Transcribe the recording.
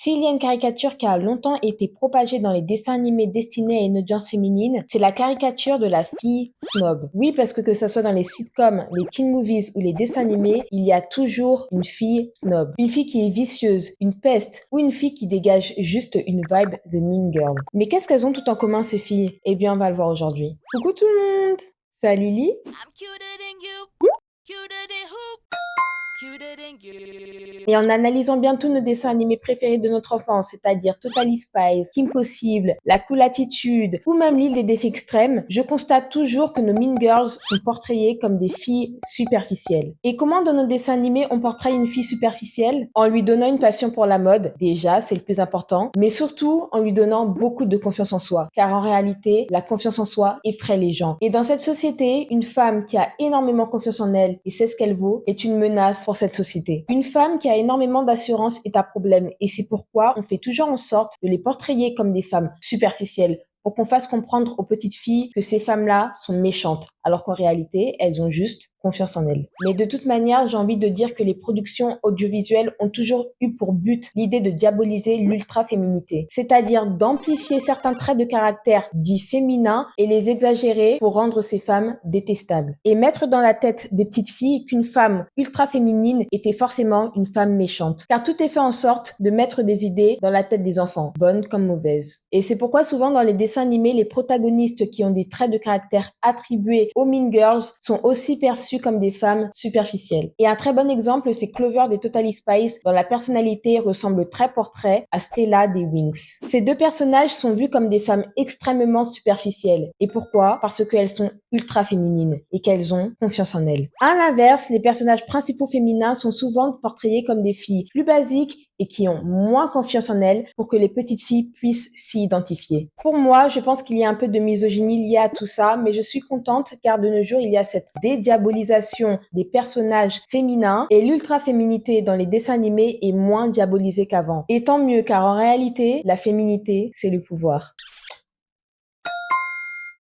S'il y a une caricature qui a longtemps été propagée dans les dessins animés destinés à une audience féminine, c'est la caricature de la fille snob. Oui, parce que ça soit dans les sitcoms, les teen movies ou les dessins animés, il y a toujours une fille snob. Une fille qui est vicieuse, une peste, ou une fille qui dégage juste une vibe de mean girl. Mais qu'est-ce qu'elles ont tout en commun ces filles? Eh bien, on va le voir aujourd'hui. Coucou tout le monde! C'est Lily. I'm cuter than you, cuter than who, cuter than you. Et en analysant bien tous nos dessins animés préférés de notre enfance, c'est-à-dire Totally Spies, Kim Possible, La Cool Attitude ou même l'île des défis extrêmes, je constate toujours que nos mean girls sont portrayées comme des filles superficielles. Et comment dans nos dessins animés on portrait une fille superficielle? En lui donnant une passion pour la mode, déjà c'est le plus important, mais surtout en lui donnant beaucoup de confiance en soi. Car en réalité, la confiance en soi effraie les gens. Et dans cette société, une femme qui a énormément confiance en elle et sait ce qu'elle vaut est une menace pour cette société. Une femme qui a énormément d'assurance est un problème et c'est pourquoi on fait toujours en sorte de les portrayer comme des femmes superficielles pour qu'on fasse comprendre aux petites filles que ces femmes-là sont méchantes, alors qu'en réalité, elles ont juste confiance en elles. Mais de toute manière, j'ai envie de dire que les productions audiovisuelles ont toujours eu pour but l'idée de diaboliser l'ultra-féminité, c'est-à-dire d'amplifier certains traits de caractère dits féminins et les exagérer pour rendre ces femmes détestables. Et mettre dans la tête des petites filles qu'une femme ultra-féminine était forcément une femme méchante. Car tout est fait en sorte de mettre des idées dans la tête des enfants, bonnes comme mauvaises. Et c'est pourquoi souvent dans les dessins animés, les protagonistes qui ont des traits de caractère attribués aux Mean Girls sont aussi perçus comme des femmes superficielles. Et un très bon exemple, c'est Clover des Totally Spies, dont la personnalité ressemble très portrait à Stella des Winx. Ces deux personnages sont vus comme des femmes extrêmement superficielles. Et pourquoi? Parce qu'elles sont ultra féminines et qu'elles ont confiance en elles. À l'inverse, les personnages principaux féminins sont souvent portrayés comme des filles plus basiques et qui ont moins confiance en elles pour que les petites filles puissent s'y identifier. Pour moi, je pense qu'il y a un peu de misogynie liée à tout ça, mais je suis contente car de nos jours, il y a cette dédiabolisation des personnages féminins et l'ultra-féminité dans les dessins animés est moins diabolisée qu'avant. Et tant mieux car en réalité, la féminité, c'est le pouvoir.